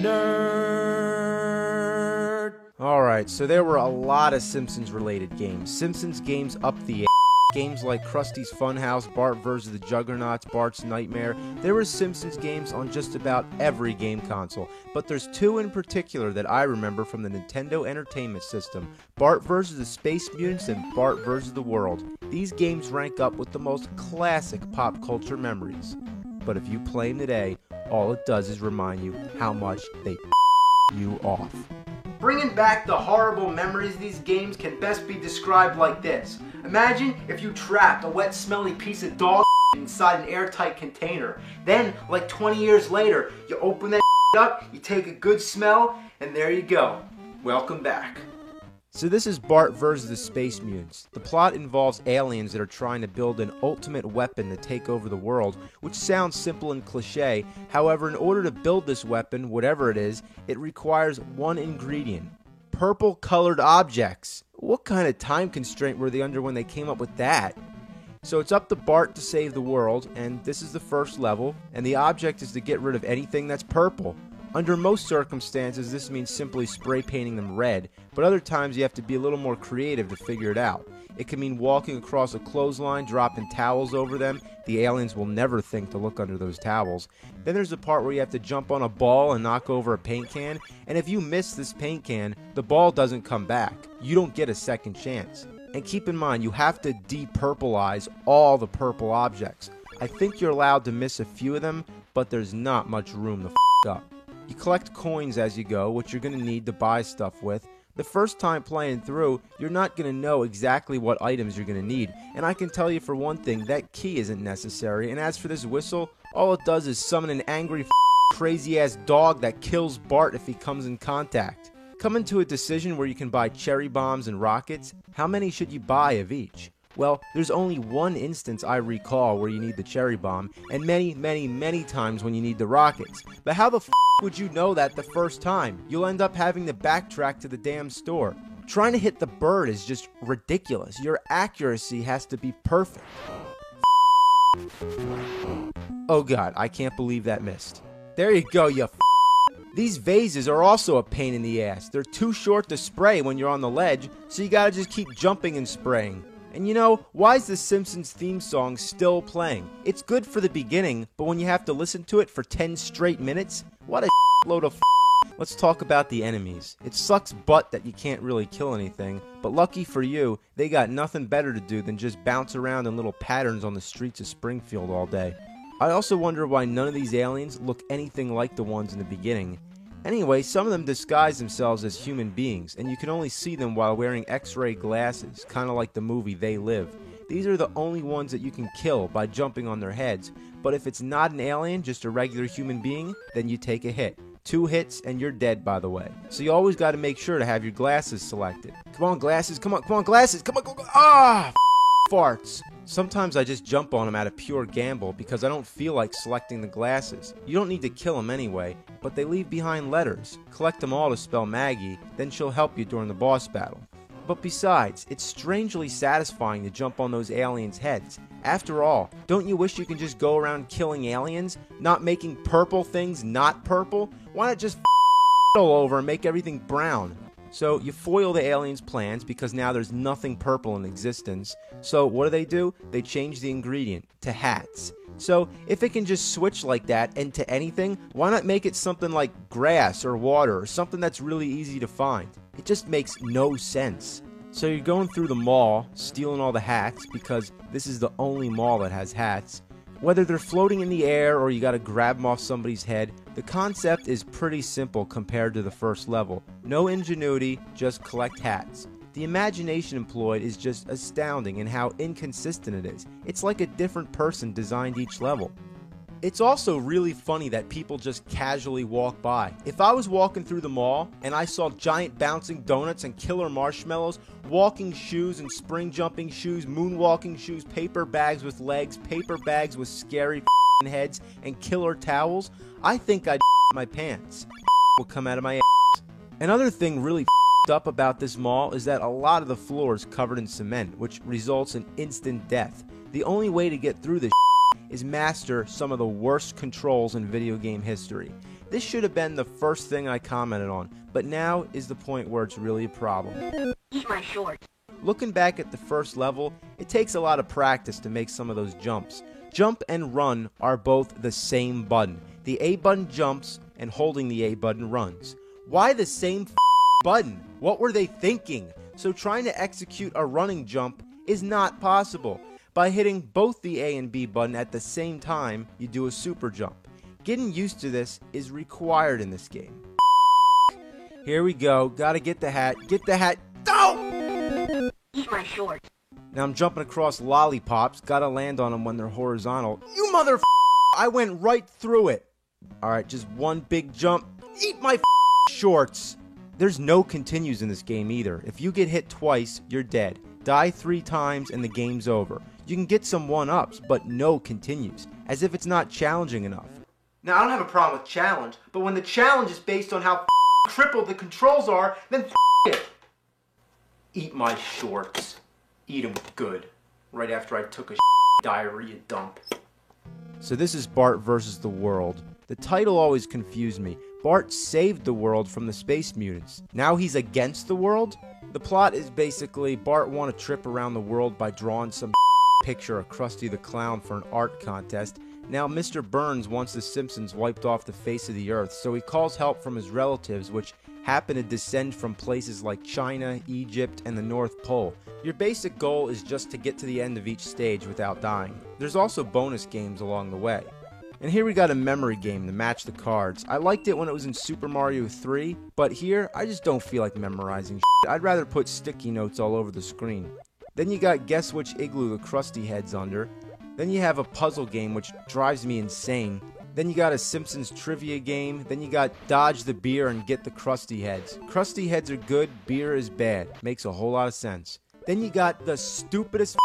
Nerd. Alright, so there were a lot of Simpsons related games. Simpsons games up the games like Krusty's Funhouse, Bart vs. the Juggernauts, Bart's Nightmare. There were Simpsons games on just about every game console, but there's two in particular that I remember from the Nintendo Entertainment System: Bart vs. the Space Mutants and Bart vs. the World. These games rank up with the most classic pop culture memories. But if you play them today, all it does is remind you how much they you off. Bringing back the horrible memories of these games can best be described like this. Imagine if you trapped a wet, smelly piece of dog inside an airtight container. Then, like 20 years later, you open that up, you take a good smell, and there you go. Welcome back. So this is Bart vs. the Space Mutants. The plot involves aliens that are trying to build an ultimate weapon to take over the world, which sounds simple and cliche. However, in order to build this weapon, whatever it is, it requires one ingredient: purple colored objects. What kind of time constraint were they under when they came up with that? So it's up to Bart to save the world, and this is the first level, and the object is to get rid of anything that's purple. Under most circumstances, this means simply spray painting them red, but other times you have to be a little more creative to figure it out. It can mean walking across a clothesline, dropping towels over them. The aliens will never think to look under those towels. Then there's the part where you have to jump on a ball and knock over a paint can, and if you miss this paint can, the ball doesn't come back. You don't get a second chance. And keep in mind, you have to de-purplize all the purple objects. I think you're allowed to miss a few of them, but there's not much room to f*** up. You collect coins as you go, which you're going to need to buy stuff with. The first time playing through, you're not going to know exactly what items you're going to need. And I can tell you for one thing, that key isn't necessary. And as for this whistle, all it does is summon an angry, crazy-ass dog that kills Bart if he comes in contact. Coming to a decision where you can buy cherry bombs and rockets, how many should you buy of each? Well, there's only one instance I recall where you need the cherry bomb, and many times when you need the rockets. But how the f*** would you know that the first time? You'll end up having to backtrack to the damn store. Trying to hit the bird is just ridiculous. Your accuracy has to be perfect. Oh god, I can't believe that missed. There you go, you f***. These vases are also a pain in the ass. They're too short to spray when you're on the ledge, so you gotta just keep jumping and spraying. And you know, why is the Simpsons theme song still playing? It's good for the beginning, but when you have to listen to it for 10 straight minutes, what a load of f***. Let's talk about the enemies. It sucks butt that you can't really kill anything, but lucky for you, they got nothing better to do than just bounce around in little patterns on the streets of Springfield all day. I also wonder why none of these aliens look anything like the ones in the beginning. Anyway, some of them disguise themselves as human beings, and you can only see them while wearing X-ray glasses, kinda like the movie They Live. These are the only ones that you can kill by jumping on their heads, but if it's not an alien, just a regular human being, then you take a hit. 2 hits and you're dead, by the way. So you always gotta make sure to have your glasses selected. Come on, glasses, come on, glasses, come on, go. Ah! Farts. Sometimes I just jump on them out of pure gamble because I don't feel like selecting the glasses. You don't need to kill them anyway, but they leave behind letters. Collect them all to spell Maggie, then she'll help you during the boss battle. But besides, it's strangely satisfying to jump on those aliens' heads. After all, don't you wish you could just go around killing aliens, not making purple things not purple? Why not just all over and make everything brown? So you foil the aliens' plans because now there's nothing purple in existence. So what do? They change the ingredient to hats. So if it can just switch like that into anything, why not make it something like grass or water or something that's really easy to find? It just makes no sense. So you're going through the mall, stealing all the hats because this is the only mall that has hats. Whether they're floating in the air or you gotta grab them off somebody's head, the concept is pretty simple compared to the first level. No ingenuity, just collect hats. The imagination employed is just astounding in how inconsistent it is. It's like a different person designed each level. It's also really funny that people just casually walk by. If I was walking through the mall and I saw giant bouncing donuts and killer marshmallows, walking shoes and spring jumping shoes, moonwalking shoes, paper bags with legs, paper bags with scary heads, and killer towels, I think I'd my pants. Will come out of my ass. Another thing really up about this mall is that a lot of the floor is covered in cement, which results in instant death. The only way to get through this is master some of the worst controls in video game history. This should have been the first thing I commented on, but now is the point where it's really a problem. Eat my shorts. Looking back at the first level, it takes a lot of practice to make some of those jumps. Jump and run are both the same button. The A button jumps, and holding the A button runs. Why the same button? What were they thinking? So trying to execute a running jump is not possible. By hitting both the A and B button at the same time, you do a super jump. Getting used to this is required in this game. Here we go. Gotta get the hat. Get the hat. Go! Eat my shorts. Now I'm jumping across lollipops. Gotta land on them when they're horizontal. You mother! I went right through it. Alright, just one big jump. Eat my shorts! There's no continues in this game either. If you get hit twice, you're dead. Die 3 times and the game's over. You can get some 1-ups, but no continues. As if it's not challenging enough. Now I don't have a problem with challenge, but when the challenge is based on how crippled the controls are, then it. Eat my shorts. Eat them good. Right after I took a diarrhea dump. So this is Bart versus the world. The title always confused me. Bart saved the world from the space mutants. Now he's against the world? The plot is basically Bart won a trip around the world by drawing some picture of Krusty the Clown for an art contest. Now Mr. Burns wants the Simpsons wiped off the face of the earth, so he calls help from his relatives, which happen to descend from places like China, Egypt, and the North Pole. Your basic goal is just to get to the end of each stage without dying. There's also bonus games along the way. And here we got a memory game to match the cards. I liked it when it was in Super Mario 3, but here, I just don't feel like memorizing shit. I'd rather put sticky notes all over the screen. Then you got guess which igloo the Krusty head's under. Then you have a puzzle game which drives me insane. Then you got a Simpsons trivia game. Then you got dodge the beer and get the Krusty heads. Krusty heads are good, beer is bad. Makes a whole lot of sense. Then you got the stupidest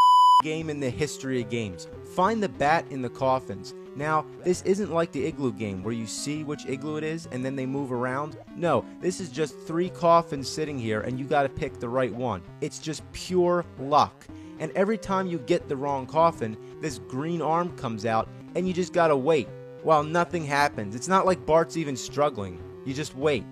game in the history of games. Find the bat in the coffins. Now, this isn't like the igloo game where you see which igloo it is and then they move around. No, this is just 3 coffins sitting here and you gotta pick the right one. It's just pure luck. And every time you get the wrong coffin, this green arm comes out and you just gotta wait. While nothing happens. It's not like Bart's even struggling. You just wait.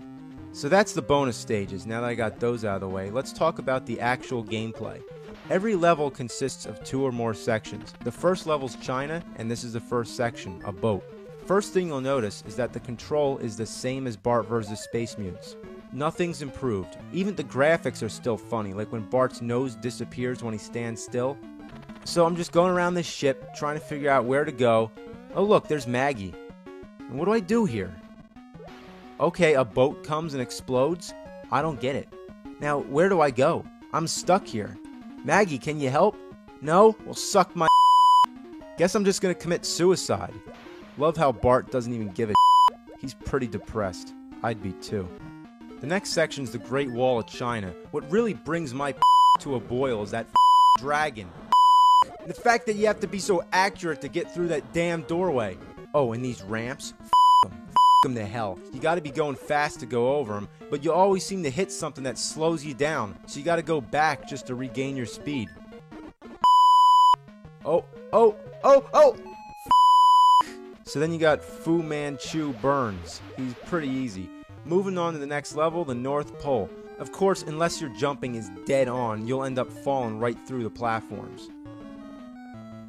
So that's the bonus stages. Now that I got those out of the way, let's talk about the actual gameplay. Every level consists of 2 or more sections. The first level's China, and this is the first section, a boat. First thing you'll notice is that the control is the same as Bart vs. Space Mutants. Nothing's improved. Even the graphics are still funny, like when Bart's nose disappears when he stands still. So I'm just going around this ship, trying to figure out where to go. Oh look, there's Maggie. And what do I do here? Okay, a boat comes and explodes? I don't get it. Now, where do I go? I'm stuck here. Maggie, can you help? No? Well, suck my Guess I'm just gonna commit suicide. Love how Bart doesn't even give a He's pretty depressed. I'd be too. The next section's the Great Wall of China. What really brings my to a boil is that dragon. The fact that you have to be so accurate to get through that damn doorway. Oh, and these ramps? Them to hell. You gotta be going fast to go over them, but you always seem to hit something that slows you down, so you gotta go back just to regain your speed. Oh. So then you got Fu Manchu Burns. He's pretty easy. Moving on to the next level, the North Pole. Of course, unless your jumping is dead on, you'll end up falling right through the platforms.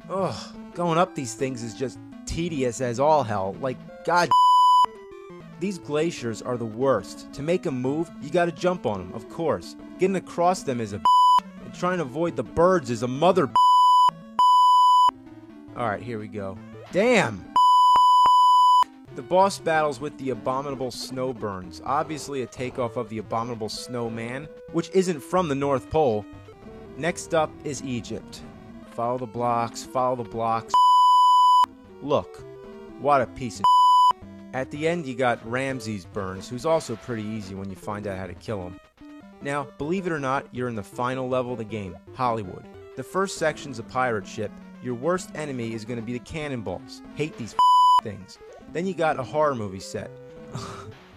Ugh, going up these things is just tedious as all hell. Like, god. These glaciers are the worst. To make them move, you gotta jump on them, of course. Getting across them is a and trying to avoid the birds is a mother. Alright, here we go. Damn! The boss battles with the Abominable Snowburns. Obviously a takeoff of the Abominable Snowman, which isn't from the North Pole. Next up is Egypt. Follow the blocks, follow the blocks. Look, what a piece of At the end you got Ramses Burns, who's also pretty easy when you find out how to kill him. Now, believe it or not, you're in the final level of the game, Hollywood. The first section's a pirate ship. Your worst enemy is going to be the cannonballs. Hate these things. Then you got a horror movie set.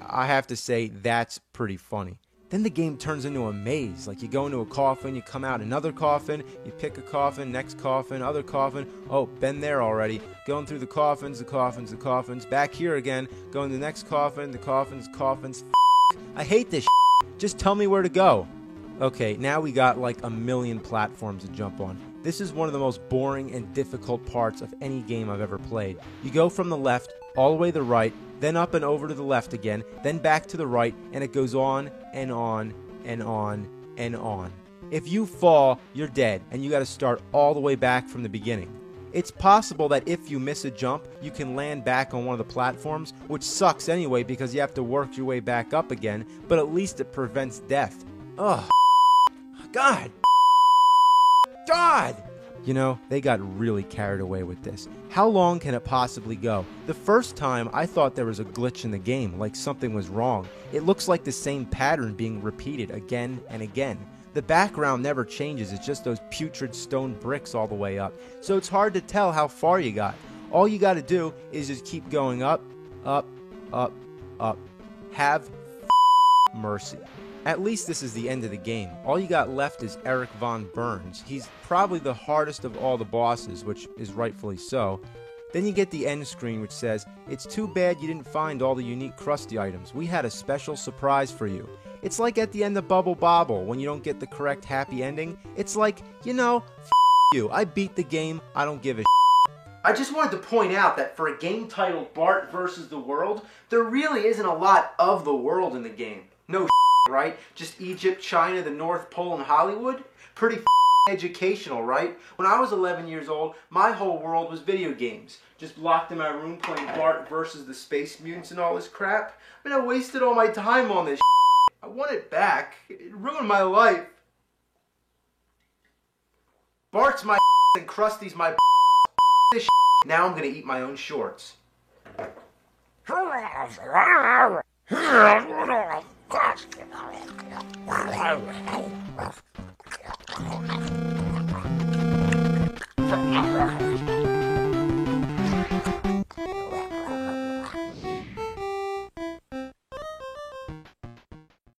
I have to say, that's pretty funny. Then the game turns into a maze. Like you go into a coffin, you come out another coffin, you pick a coffin, next coffin, other coffin. Oh, been there already. Going through the coffins, back here again, going to the next coffin, the coffins. I hate this shit. Just tell me where to go. Okay, now we got like a million platforms to jump on. This is one of the most boring and difficult parts of any game I've ever played. You go from the left all the way to the right, then up and over to the left again, then back to the right, and it goes on and on and on and on. If you fall, you're dead, and you got to start all the way back from the beginning. It's possible that if you miss a jump, you can land back on one of the platforms, which sucks anyway because you have to work your way back up again, but at least it prevents death. Ugh. God! You know, they got really carried away with this. How long can it possibly go? The first time, I thought there was a glitch in the game, like something was wrong. It looks like the same pattern being repeated again and again. The background never changes, it's just those putrid stone bricks all the way up. So it's hard to tell how far you got. All you gotta do is just keep going up, up, up, up. Have mercy. At least this is the end of the game. All you got left is Eric Von Burns. He's probably the hardest of all the bosses, which is rightfully so. Then you get the end screen which says, "It's too bad you didn't find all the unique Krusty items. We had a special surprise for you." It's like at the end of Bubble Bobble when you don't get the correct happy ending. It's like, you know, you. I beat the game. I don't give a I just wanted to point out that for a game titled Bart vs. the World, there really isn't a lot of the world in the game. No right? Just Egypt, China, the North Pole, and Hollywood? Pretty educational, right? When I was 11 years old, my whole world was video games. Just locked in my room playing Bart versus the Space Mutants and all this crap. I mean, I wasted all my time on this I want it back. It ruined my life. Bart's my and Krusty's my this Now I'm gonna eat my own shorts.